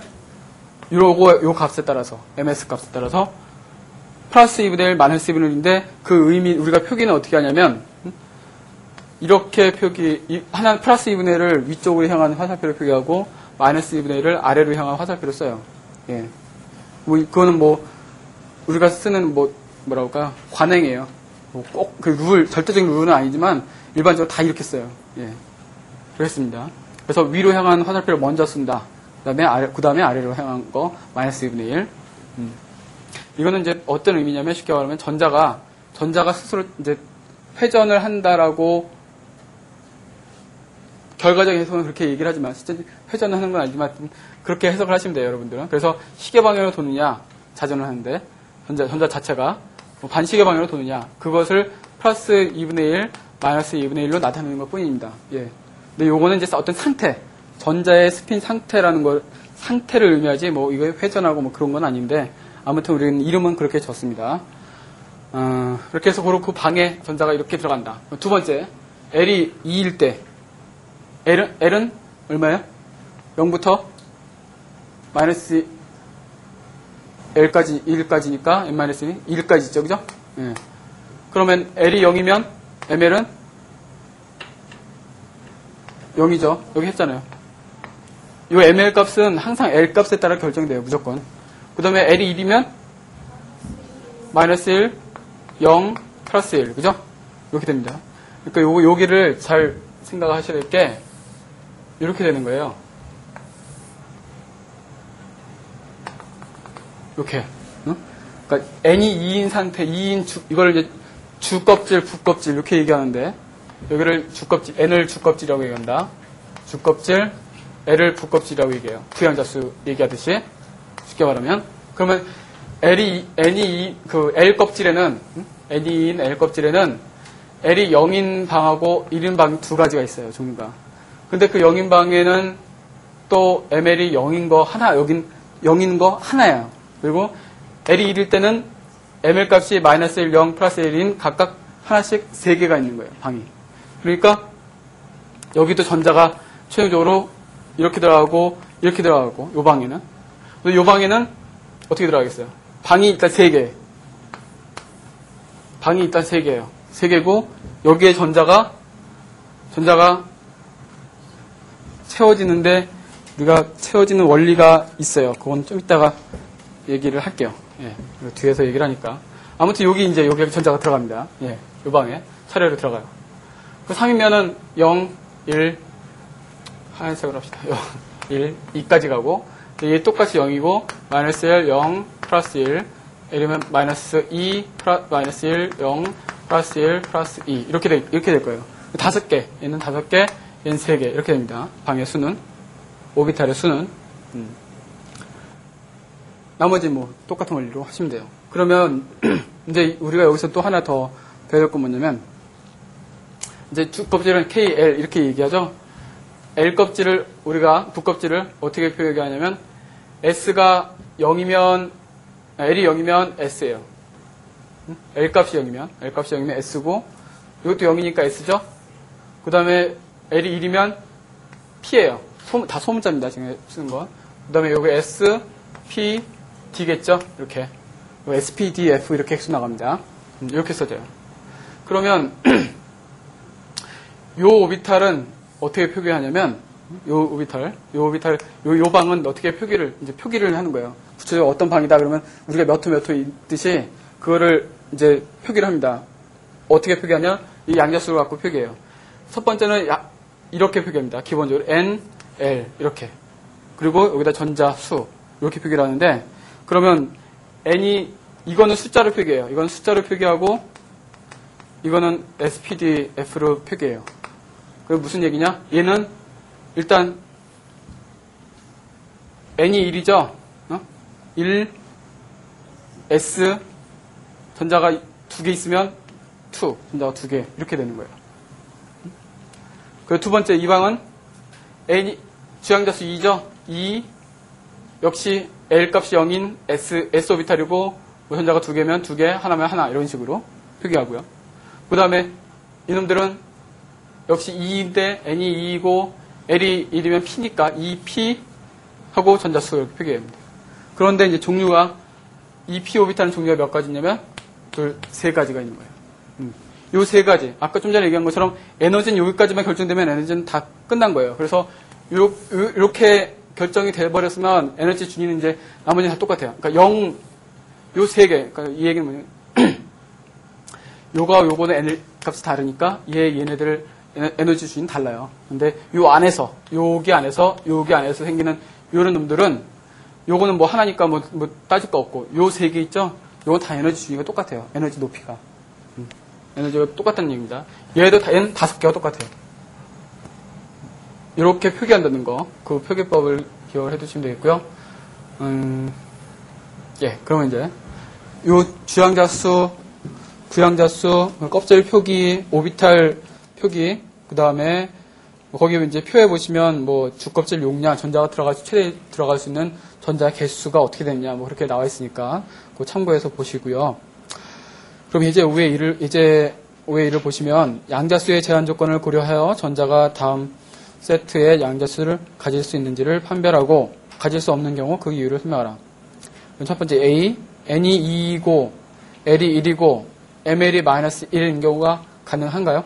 요 값에 따라서 ms 값에 따라서 플러스 2분의 1 마이너스 2분의 1인데 그 의미 우리가 표기는 어떻게 하냐면 이렇게 하나는 플러스 2분의 1을 위쪽으로 향한 화살표로 표기하고 마이너스 2분의 1을 아래로 향한 화살표로 써요. 예. 그거는 우리가 쓰는 뭐라고 할까? 관행이에요. 꼭 그 절대적인 룰은 아니지만 일반적으로 다 이렇게 써요. 예. 그렇습니다. 그래서 위로 향한 화살표를 먼저 쓴다. 그 다음에 아래로 향한 거, 마이너스 2분의 1. 이거는 이제 어떤 의미냐면 쉽게 말하면 전자가 스스로 이제 회전을 한다라고 결과적인 해석은 그렇게 얘기를 하지만 실제 회전을 하는 건 아니지만 그렇게 해석을 하시면 돼요, 여러분들은. 그래서 시계 방향으로 도느냐 자전을 하는데 전자 자체가 반시계 방향으로 도느냐 그것을 플러스 2분의 1, 마이너스 2분의 1로 나타내는 것 뿐입니다. 예. 근데 요거는 이제 어떤 상태, 전자의 스핀 상태라는 걸 상태를 의미하지 뭐 이거 회전하고 뭐 그런 건 아닌데 아무튼 우리는 이름은 그렇게 줬습니다. 이렇게 해서 그 방에 전자가 이렇게 들어간다. 두 번째, L이 2일 때 L은 얼마예요? 0부터 마이너스 L까지 1까지니까 n-1 1까지 있죠, 그죠? 예. 그러면 L이 0이면 ML은 0이죠. 여기 했잖아요. 이 ML 값은 항상 L 값에 따라 결정돼요, 무조건. 그 다음에 L이 1이면 마이너스 1, 0, 플러스 1, 그죠? 이렇게 됩니다. 그러니까 여기를 잘 생각하셔야 될 게 이렇게 되는 거예요. 이렇게. 응? 그러니까 n이 2인 상태, 2인 이걸 이제 주껍질, 부껍질 이렇게 얘기하는데 여기를 주껍질, n을 주껍질이라고 얘기한다. 주껍질, l을 부껍질이라고 얘기해요. 부양자수 얘기하듯이 쉽게 말하면. 그러면 L 껍질에는 n이 2인 L 껍질에는 L이 0인 방하고 1인 방 두 가지가 있어요, 종류가. 근데 그 0인 방에는 또 ML이 0인 거 하나, 여긴 0인 거 하나예요. 그리고 L이 1일 때는 ML 값이 마이너스 1, 0, 플러스 1인 각각 하나씩 3개가 있는 거예요, 방이. 그러니까 여기도 전자가 최종적으로 이렇게 들어가고 이렇게 들어가고 요 방에는. 근데 요 방에는 어떻게 들어가겠어요? 방이 일단 3개. 방이 일단 3개예요. 3개고 여기에 전자가 채워지는데 우리가 채워지는 원리가 있어요. 그건 좀 이따가 얘기를 할게요. 예. 뒤에서 얘기를 하니까. 아무튼 여기 전자가 들어갑니다. 예. 요 방에 차례로 들어가요. 그 3이면은 0, 1, 하얀색으로 합시다. 0, 1, 2까지 가고, 얘 똑같이 0이고, 마이너스 1, 0, 플러스 1, 이러면 마이너스 2, 마이너스 1, 0, 플러스 1, 플러스 2. 이렇게 될 거예요. 5개. 얘는 5개, 얘는 3개. 이렇게 됩니다. 방의 수는. 오비탈의 수는. 나머지 뭐 똑같은 원리로 하시면 돼요. 그러면 이제 우리가 여기서 또 하나 더 배워야 될 건 뭐냐면 이제 주껍질은 KL 이렇게 얘기하죠. L 껍질을 우리가 부껍질을 어떻게 표기하냐면 S가 0이면 L이 0이면 S예요. L 값이 0이면 S고 이것도 0이니까 S죠. 그 다음에 L이 1이면 P예요. 다 소문자입니다. 지금 쓰는 건. 그 다음에 여기 S, P, D겠죠? 이렇게. S, P, D, F 이렇게 획수 나갑니다. 이렇게 써져요. 그러면 요 오비탈은 어떻게 표기하냐면 요 방은 어떻게 표기를 하는 거예요. 구체적으로 어떤 방이다 그러면 우리가 몇 호 있듯이 그거를 이제 표기를 합니다. 어떻게 표기하냐? 이 양자수를 갖고 표기해요. 첫 번째는 이렇게 표기합니다. 기본적으로 N, L 이렇게. 그리고 여기다 전자, 수 이렇게 표기를 하는데 그러면 N이 이거는 숫자로 표기해요. 이건 숫자로 표기하고 이거는 SPDF로 표기해요. 그게 무슨 얘기냐? 얘는 일단 N이 1이죠? 1, S, 전자가 2개 있으면 2, 전자가 2개 이렇게 되는 거예요. 그리고 두 번째 이 방은 N이 주양자수 2죠? 2, 역시 L 값이 0인 S 오비탈이고 전자가 2개면 2개, 하나면 하나 이런 식으로 표기하고요. 그 다음에 이놈들은 역시 2인데 N이 2이고 L이 1이면 P니까 2P 하고 전자수 이렇게 표기합니다. 그런데 이제 종류가 이 P 오비탈은 종류가 몇 가지냐면 세 가지가 있는 거예요. 요 세 가지. 아까 좀 전에 얘기한 것처럼 에너지는 여기까지만 결정되면 에너지는 다 끝난 거예요. 그래서 이렇게 결정이 돼버렸으면 에너지 준위는 이제 나머지는 다 똑같아요. 그러니까 0, 요 세 개. 그러니까 이 얘기는 뭐냐면 요거는 에너지 값이 다르니까 얘네들 에너지 준위는 달라요. 근데 여기 안에서 생기는 요런 놈들은, 요거는 뭐 하나니까 뭐 따질 거 없고, 요 세 개 있죠? 요건 다 에너지 준위가 똑같아요. 에너지 높이가. 에너지가 똑같다는 얘기입니다. 얘도 얘는 5개가 똑같아요. 이렇게 표기한다는 거, 그 표기법을 기억을 해두시면 되겠고요. 예, 그러면 이제, 요 주양자수, 부양자수, 껍질 표기, 오비탈 표기, 그 다음에, 거기 이제 표에 보시면 뭐 주껍질 용량, 전자가 최대 들어갈 수 있는 전자 개수가 어떻게 되느냐, 뭐 그렇게 나와 있으니까, 그거 참고해서 보시고요. 그럼 이제 위에 일을 보시면, 양자수의 제한 조건을 고려하여 전자가 다음 세트의 양자수를 가질 수 있는지를 판별하고, 가질 수 없는 경우 그 이유를 설명하라. 첫 번째 A, N이 2이고, L이 1이고, ML이 -1인 경우가 가능한가요?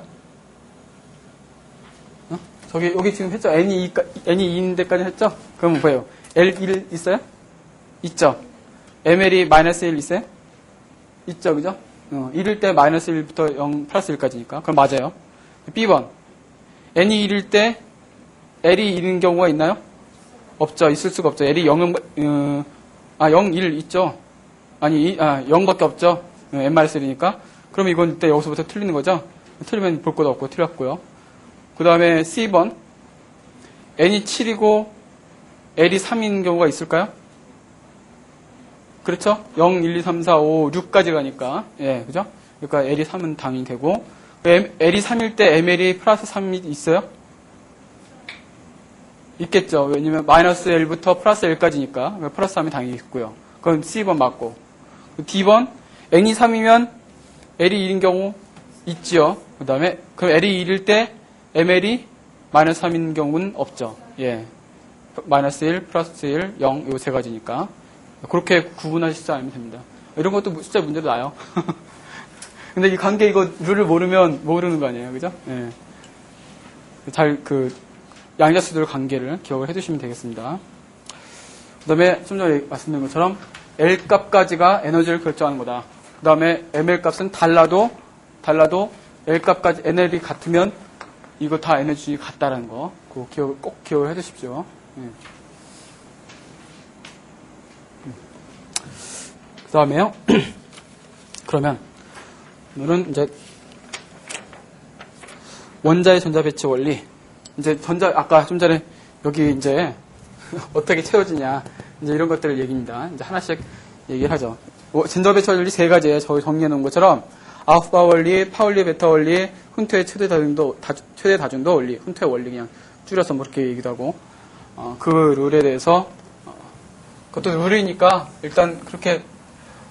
여기 지금 했죠? N이 2인데까지 했죠? 그러면 뭐예요? L1 있어요? 있죠? ML이 -1 있어요? 있죠, 그죠? 1일 때 -1부터 0, +1까지니까. 그럼 맞아요. B번. N이 1일 때 L이 1인 경우가 있나요? 없죠. 있을 수가 없죠. L이 0, 1 있죠. 0밖에 없죠. n-1이니까. 그럼 이건 일단 여기서부터 틀리는 거죠. 틀리면 볼 것도 없고 틀렸고요. 그 다음에 C번. N이 7이고 L이 3인 경우가 있을까요? 그렇죠? 0, 1, 2, 3, 4, 5, 6까지 가니까. 예, 그죠? 그러니까 L이 3은 당연히 되고. L이 3일 때 ML이 +3이 있어요? 있겠죠. 왜냐면 -L부터 +L까지니까. +3이 당연히 있고요. 그건 C번 맞고. D번. N이 3이면 L이 1인 경우 있지요. 그 다음에, 그럼 L이 1일 때 ML이 -3인 경우는 없죠. 예. -1, +1, 0, 요 세 가지니까. 그렇게 구분하실 줄 알면 됩니다. 이런 것도 숫자 문제도 나요. 근데 이 관계 이거 룰을 모르면 모르는 거 아니에요. 그죠? 예. 양자수들 관계를 기억을 해두시면 되겠습니다. 그 다음에 좀 전에 말씀드린 것처럼 L 값까지가 에너지를 결정하는 거다. 그 다음에 ML 값은 달라도 L 값까지 NL이 같으면 이거 다 에너지 같다라는 거 그거 꼭 기억을 해두십시오. 예. 그 다음에요. 그러면 오늘은 이제 원자의 전자 배치 원리. 이제 아까 좀 전에 여기 이제 어떻게 채워지냐 이제 이런 것들 얘기입니다. 이제 하나씩 얘기를 하죠. 전자 배치 원리 세 가지예요. 저희 정리해 놓은 것처럼 아우프바 원리, 파울리 베타 원리, 훈트의 최대 다중도 원리, 훈트의 원리 그냥 줄여서 뭐 이렇게 얘기도 하고 그 룰에 대해서 그것도 룰이니까 일단 그렇게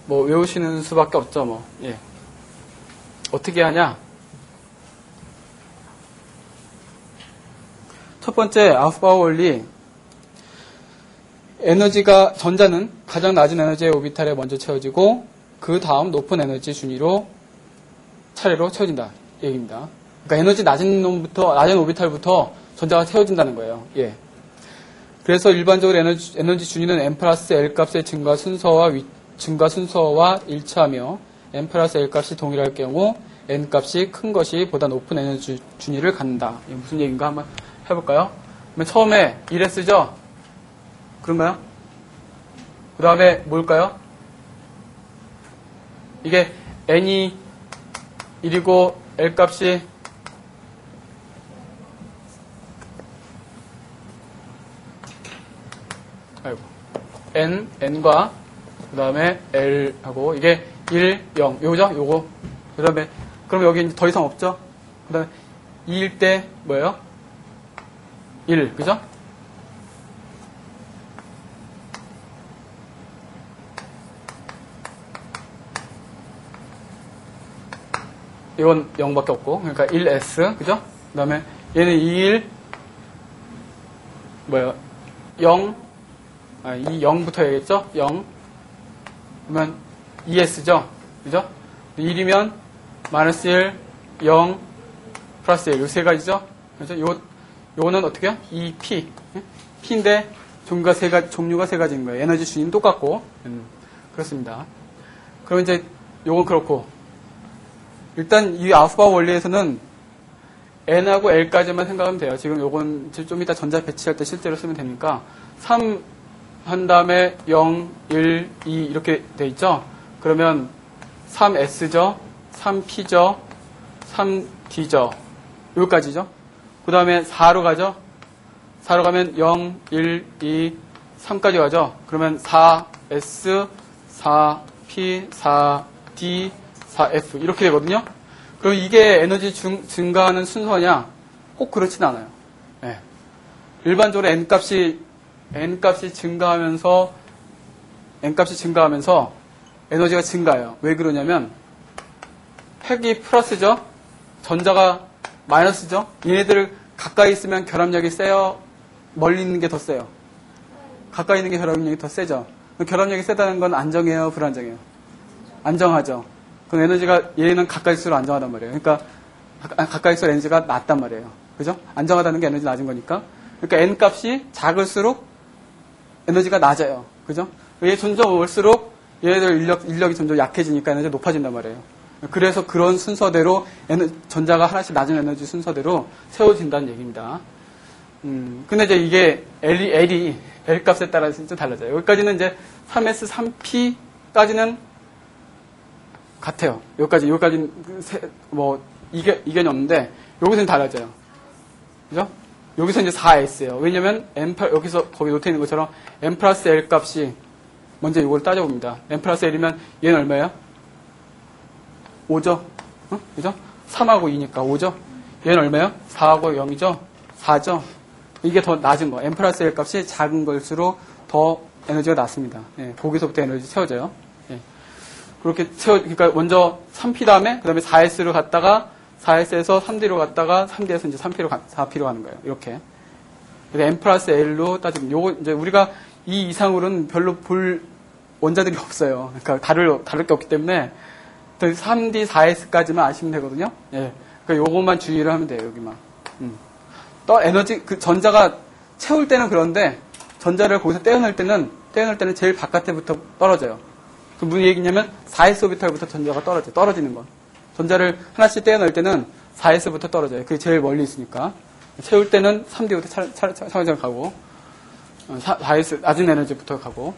뭐 외우시는 수밖에 없죠. 뭐 예. 어떻게 하냐? 첫 번째 아우프바우 원리. 전자는 가장 낮은 에너지의 오비탈에 먼저 채워지고 그 다음 높은 에너지 준위로 차례로 채워진다 얘기입니다. 그러니까 에너지 낮은 오비탈부터 전자가 채워진다는 거예요. 예. 그래서 일반적으로 에너지 준위는 n 플러스 L 값의 증가 순서와 일치하며 n 플러스 L 값이 동일할 경우 n 값이 큰 것이 보다 높은 에너지 준위를 갖는다. 이게 무슨 얘기인가 한번 해볼까요? 그러면 처음에 1에 쓰죠? 그런가요? 그 다음에 뭘까요? 이게 n이 1이고 L 값이 n과 그 다음에 L하고 이게 1, 0 요거죠? 요거 그 다음에 그럼 여기 더 이상 없죠? 그 다음에 2일 때 뭐예요? 1 그죠? 이건 0밖에 없고 그러니까 1s 그죠? 그 다음에 얘는 2일 뭐예요? 0 이 0부터 해야겠죠? 0 그러면 2s죠? 그죠? 1이면 마이너스 1, 0, 플러스 1 요 세 가지죠? 그죠? 요거는 어떻게 해요? 2p p인데 종류가 세 가지인 거예요. 에너지 준위는 똑같고 그렇습니다. 그럼 이제 요건 그렇고 일단 이 아우프바우 원리에서는 n하고 l까지만 생각하면 돼요. 지금 요건 좀 이따 전자 배치할 때 실제로 쓰면 되니까 3 한 다음에 0, 1, 2 이렇게 돼 있죠? 그러면 3S죠? 3P죠? 3D죠? 여기까지죠? 그 다음에 4로 가죠? 4로 가면 0, 1, 2, 3까지 가죠? 그러면 4S, 4P, 4D, 4F 이렇게 되거든요? 그럼 이게 에너지 증가하는 순서냐? 꼭 그렇진 않아요. 네. 일반적으로 N값이 증가하면서 에너지가 증가해요. 왜 그러냐면 핵이 플러스죠? 전자가 마이너스죠? 얘네들 가까이 있으면 결합력이 세요? 멀리 있는 게 더 세요? 가까이 있는 게 결합력이 더 세죠? 결합력이 세다는 건 안정해요? 불안정해요? 안정하죠? 그럼 에너지가 얘는 가까이일수록 안정하단 말이에요. 그러니까 가까이일수록 에너지가 낮단 말이에요. 그죠? 안정하다는 게 에너지 낮은 거니까. 그러니까 N값이 작을수록 에너지가 낮아요. 그죠? 얘 점점 올수록 얘네들 인력이 점점 약해지니까 에너지가 높아진단 말이에요. 그래서 그런 순서대로 전자가 하나씩 낮은 에너지 순서대로 세워진다는 얘기입니다. 근데 이제 이게 L 값에 따라서 좀 달라져요. 여기까지는 이제 3S, 3P까지는 같아요. 여기까지는 이견이 없는데 여기서는 달라져요. 그죠? 여기서 이제 4S예요. 왜냐면 여기서 거기 놓여 있는 것처럼 M 플러스 L 값이 먼저 이걸 따져봅니다. M 플러스 L이면 얘는 얼마예요? 5죠? 그죠? 3하고 2니까 5죠? 얘는 얼마예요? 4하고 0이죠? 4죠? 이게 더 낮은 거. M 플러스 L 값이 작은 걸수록 더 에너지가 낮습니다. 예, 거기서부터 에너지 채워져요. 예. 그렇게 그러니까 먼저 3P 다음에, 그 다음에 4S로 갔다가, 4S에서 3D로 갔다가, 3D에서 이제 4P로 가는 거예요. 이렇게. M 플러스 L로 따지면, 요거 이제 우리가 이 이상으로는 별로 볼 원자들이 없어요. 그러니까 다를 게 없기 때문에, 3D, 4S까지만 아시면 되거든요. 예. 그러니까 요것만 주의를 하면 돼요, 여기만. 또 에너지, 전자가 채울 때는 그런데, 전자를 거기서 떼어낼 때는 제일 바깥에부터 떨어져요. 그 무슨 얘기냐면, 4S 오비탈부터 전자가 떨어지는 거. 전자를 하나씩 떼어낼 때는 4S부터 떨어져요. 그게 제일 멀리 있으니까. 채울 때는 3D부터 차근차근 가고, 4S, 낮은 에너지부터 가고.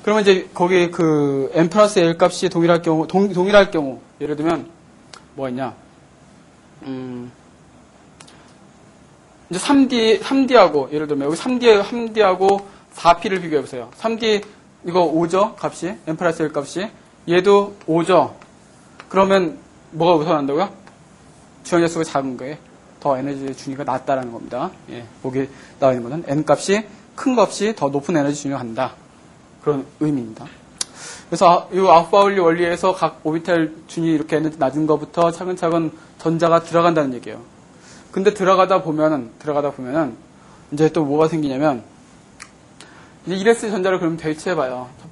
그러면 이제 거기 그 M 플러스 L 값이 동일할 경우, 예를 들면, 뭐가 있냐. 이제 3D하고, 예를 들면 여기 3D하고 4P를 비교해보세요. 3D, 이거 5죠? 값이. M 플러스 L 값이. 얘도 5죠? 그러면 뭐가 우선한다고요? 주원자 수가 작은 거에 더 에너지 준위가 낮다라는 겁니다. 예, 거기 나와 있는 거는 N 값이, 큰 값이 더 높은 에너지 준위가 간다. 그런 의미입니다. 그래서 이 아웃바울리 원리에서 각 오비탈 준위 이렇게 에너지 낮은 것부터 차근차근 전자가 들어간다는 얘기예요. 근데 들어가다 보면은 이제 또 뭐가 생기냐면 이제 1s 전자를 그럼 대체해봐요. 첫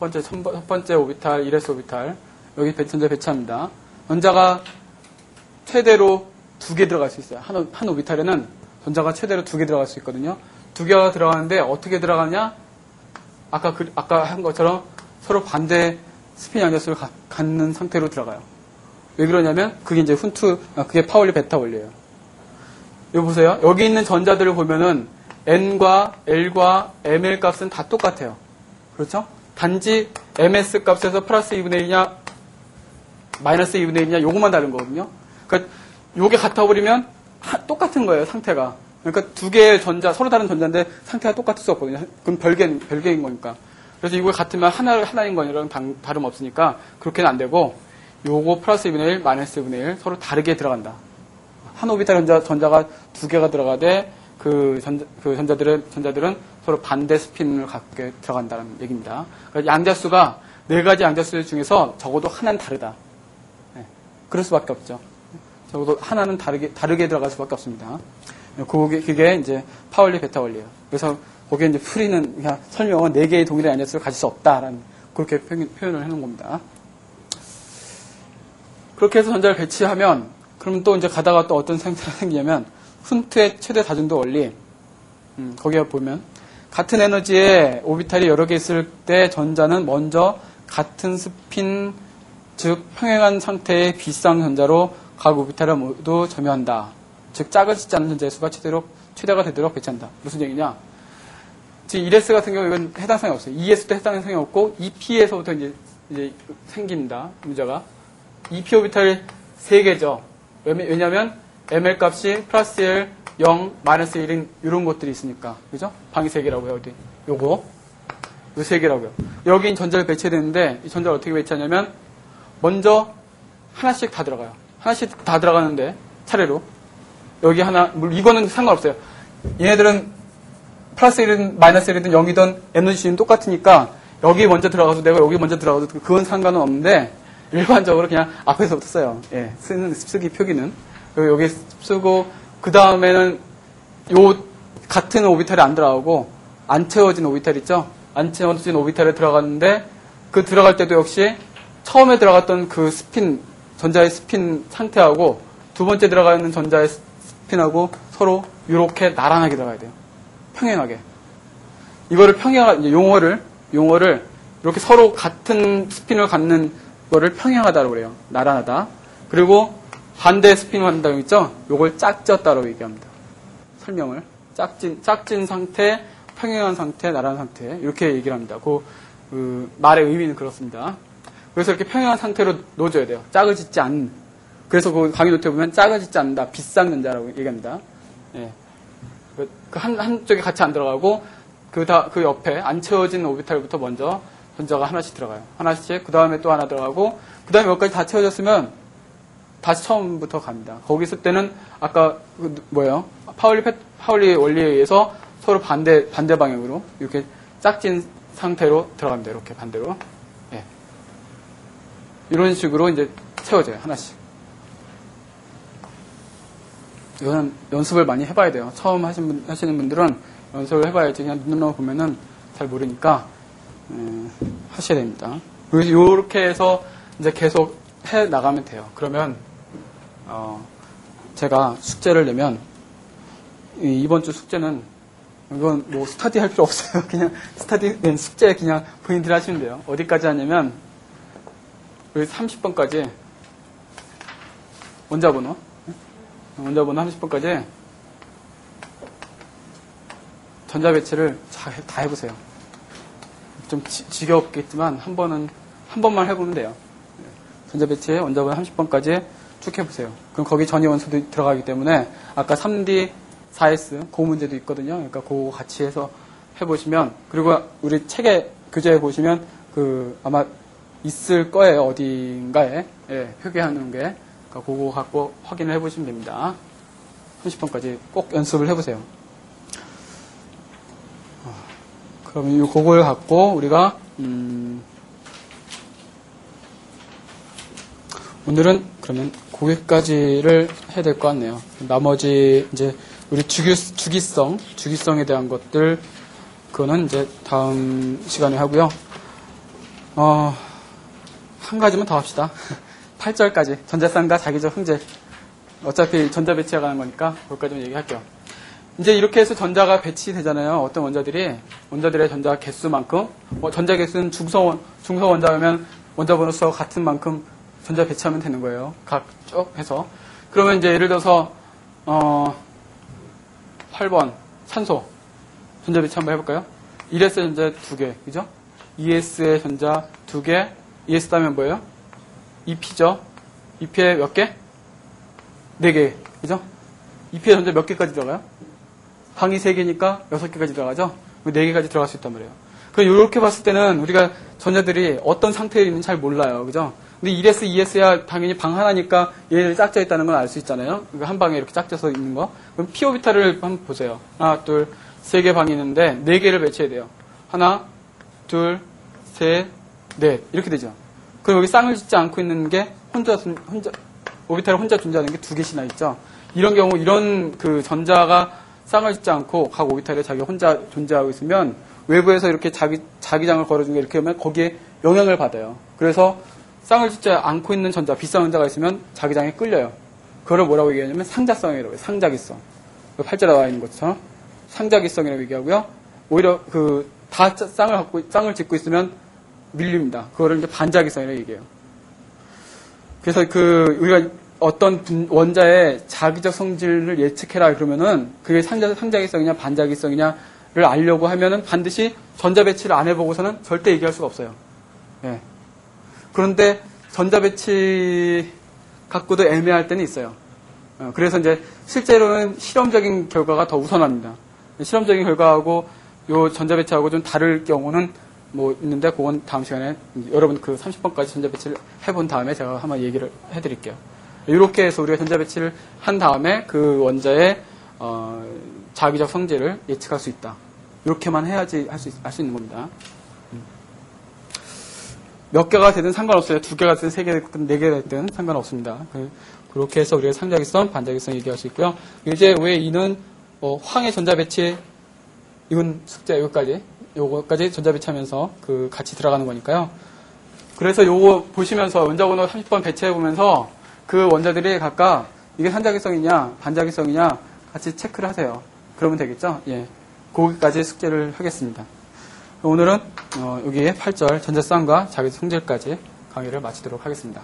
번째 오비탈, 1s 오비탈 여기 전자 배치합니다. 전자가 최대로 2개 들어갈 수 있어요. 한 오비탈에는 전자가 최대로 2개 들어갈 수 있거든요. 2개가 들어가는데 어떻게 들어가냐? 아까 한 것처럼 서로 반대 스핀 양자수를 갖는 상태로 들어가요. 왜 그러냐면 그게 이제 그게 파울리 베타 원리예요. 여기 보세요. 여기 있는 전자들을 보면은 N과 L과 ML 값은 다 똑같아요. 그렇죠? 단지 MS 값에서 플러스 2분의 1이냐 마이너스 2분의 1이냐 요것만 다른 거거든요. 그러니까 요게 같아버리면 똑같은 거예요. 상태가. 그러니까 두 개의 전자, 서로 다른 전자인데 상태가 똑같을 수 없거든요. 그럼 별개인 거니까. 그래서 이거 같으면 하나인 거랑 다름없으니까 그렇게는 안 되고 요거 플러스 2분의 1, 마이너스 2분의 1 서로 다르게 들어간다. 한 오비탈 전자가 2개가 들어가되 그 전자들은 서로 반대 스핀을 갖게 들어간다는 얘기입니다. 그러니까 양자수가 4가지 양자수 중에서 적어도 하나는 다르다. 네. 그럴 수밖에 없죠. 적어도 하나는 다르게 들어갈 수밖에 없습니다. 그게 이제 파울리 베타 원리예요. 그래서 거기에 이제 그냥 설명은 4개의 동일한 양자수를 가질 수 없다라는 그렇게 표현을 해놓은 겁니다. 그렇게 해서 전자를 배치하면 그러면 또 이제 가다가 또 어떤 상태가 생기냐면 훈트의 최대 다중도 원리 거기에 보면 같은 에너지의 오비탈이 여러 개 있을 때 전자는 먼저 같은 스핀 즉 평행한 상태의 비쌍 전자로 각 오비탈을 모두 점유한다. 즉 짝을 찢지 않는 전자의 수가 최대가 되도록 배치한다. 무슨 얘기냐? 지금 1S 같은 경우 이건 해당성이 없어요. 2S도 해당성이 없고 2P에서부터 이제 생깁니다. 문제가. 2P 오비탈이 3개죠. 왜냐면 ML 값이 플러스 1, 0, 마이너스 1인 이런 것들이 있으니까. 그죠? 방이 3개라고요. 어디? 요거. 요 3개라고요. 여긴 전자를 배치되는데 이 전자를 어떻게 배치하냐면 먼저 하나씩 다 들어가요. 하나씩 다 들어가는데 차례로 여기 하나, 물론 이거는 상관없어요. 얘네들은 플러스 1이든 마이너스 1이든 0이든 에너지는 똑같으니까 여기 먼저 들어가서 내가 여기 먼저 들어가도 그건 상관은 없는데 일반적으로 그냥 앞에서부터 써요. 예, 쓰기 표기는. 여기 쓰고 그 다음에는 요 같은 오비탈이 안 들어가고 안 채워진 오비탈 있죠? 안 채워진 오비탈에 들어갔는데 그 들어갈 때도 역시 처음에 들어갔던 그 스핀, 전자의 스핀 상태하고 두 번째 들어가 있는 전자의 스핀하고 서로 이렇게 나란하게 들어가야 돼요. 평행하게. 이거를 평행하게, 용어를 이렇게 서로 같은 스핀을 갖는 거를 평행하다고 그래요. 나란하다. 그리고 반대 스핀을 한다고 했죠? 요걸 짝지었다고 얘기합니다. 설명을. 짝진 상태, 평행한 상태, 나란한 상태. 이렇게 얘기를 합니다. 그 말의 의미는 그렇습니다. 그래서 이렇게 평행한 상태로 놓아줘야 돼요. 짝을 짓지 않는. 그래서 그 강의 노트에 보면 짝을 짓지 않는다. 비싼 전자라고 얘기합니다. 예. 한쪽에 같이 안 들어가고, 그 옆에 안 채워진 오비탈부터 먼저 전자가 하나씩 들어가요. 하나씩, 그 다음에 또 하나 들어가고, 그 다음에 여기까지 다 채워졌으면 다시 처음부터 갑니다. 거기 있을 때는 아까, 파울리 원리에 의해서 서로 반대 방향으로 이렇게 짝진 상태로 들어갑니다. 이렇게 반대로. 예. 이런 식으로 이제 채워져요. 하나씩. 이거는 연습을 많이 해봐야 돼요. 처음 하시는 분들은 연습을 해봐야지 그냥 눈으로 보면은 잘 모르니까 하셔야 됩니다. 그래서 이렇게 해서 이제 계속 해 나가면 돼요. 그러면 제가 숙제를 내면 이번 주 숙제는 이건 뭐 스터디 할 필요 없어요. 그냥 숙제 그냥 본인들이 하시면 돼요. 어디까지 하냐면 30번까지 원자번호 30번까지 전자 배치를 다 해보세요. 좀 지겹겠지만 한 번만 해보면 돼요. 전자 배치 원자번호 30번까지 쭉 해보세요. 그럼 거기 전이 원소도 들어가기 때문에 아까 3D 4S 그 문제도 있거든요. 그러니까 그거 같이 해서 해보시면, 그리고 우리 책에 교재에 보시면 아마 있을 거예요. 어딘가에 표기하는 게. 그러니까 그거 갖고 확인을 해보시면 됩니다. 30번까지 꼭 연습을 해보세요. 그러면 이 그걸 갖고 우리가 오늘은 그러면 거기까지를 해야 될 것 같네요. 나머지 이제 우리 주기성에 대한 것들 그거는 이제 다음 시간에 하고요. 한 가지만 더 합시다. 8절까지 전자쌍과 자기적 흥재. 어차피 전자 배치가 가는 거니까 거기까지만 얘기할게요. 이제 이렇게 해서 전자가 배치되잖아요. 어떤 원자들의 전자 개수만큼, 전자 개수는 중성 원자면 원자 번호 수와 같은 만큼 전자 배치하면 되는 거예요. 각 쭉 해서. 그러면 이제 예를 들어서 8번 산소 전자 배치 한번 해볼까요? 1S 전자 2개, 그죠? 2S의 전자 2개, 2S 다음에 뭐예요? 2P죠? 2P에 몇 개? 4개, 그죠? 2P의 전자 몇 개까지 들어가요? 방이 3개니까 6개까지 들어가죠? 4개까지 들어갈 수 있단 말이에요. 그럼 이렇게 봤을 때는 우리가 전자들이 어떤 상태에 있는지 잘 몰라요. 그죠? 근데 1S, 2S야 당연히 방 하나니까 얘를 짝져 있다는 건 알 수 있잖아요. 그러니까 한 방에 이렇게 짝져서 있는 거. 그럼 P 오비탈을 한번 보세요. 하나, 둘, 3개 방이 있는데 4개를 배치해야 돼요. 하나, 둘, 셋, 넷. 이렇게 되죠. 그럼 여기 쌍을 짓지 않고 있는 게 오비탈을 혼자 존재하는 게 2개씩이나 있죠. 이런 경우, 이런 그 전자가 쌍을 짓지 않고 각 오비탈에 자기가 혼자 존재하고 있으면 외부에서 이렇게 자기장을 걸어준 게 이렇게 하면 거기에 영향을 받아요. 그래서 쌍을 짓지 않고 있는 전자, 비싼 전자가 있으면 자기장에 끌려요. 그걸 뭐라고 얘기하냐면 상자성이라고 해요. 상자기성. 팔자에 나와 있는 것처럼 상자기성이라고 얘기하고요. 오히려 다 쌍을 짓고 있으면 밀립니다. 그거를 이제 반자기성이라고 얘기해요. 그래서 우리가 어떤 원자의 자기적 성질을 예측해라 그러면은 그게 상자기성이냐 반자기성이냐 알려고 하면은 반드시 전자배치를 안 해보고서는 절대 얘기할 수가 없어요. 예. 그런데 전자배치 갖고도 애매할 때는 있어요. 그래서 이제 실제로는 실험적인 결과가 더 우선합니다. 실험적인 결과하고 요 전자배치하고 좀 다를 경우는 뭐 있는데 그건 다음 시간에 여러분 그 30번까지 전자배치를 해본 다음에 제가 한번 얘기를 해드릴게요. 이렇게 해서 우리가 전자배치를 한 다음에 그 원자의 자기적 성질을 예측할 수 있다. 이렇게만 해야지 알 수 있는 겁니다. 몇 개가 되든 상관없어요. 2개가 되든 3개가 되든 4개가 되든 상관없습니다. 그렇게 해서 우리가 상자기성, 반자기성 얘기할 수 있고요. 이제 왜 이는 황의 전자배치 이건 숙제 요거까지 전자배치하면서 그 같이 들어가는 거니까요. 그래서 요거 보시면서 원자번호 30번 배치해 보면서 그 원자들이 각각 이게 상자기성이냐 반자기성이냐 같이 체크를 하세요. 그러면 되겠죠? 예. 거기까지 숙제를 하겠습니다. 오늘은 여기에 8절 전자쌍과 자기 성질까지 강의를 마치도록 하겠습니다.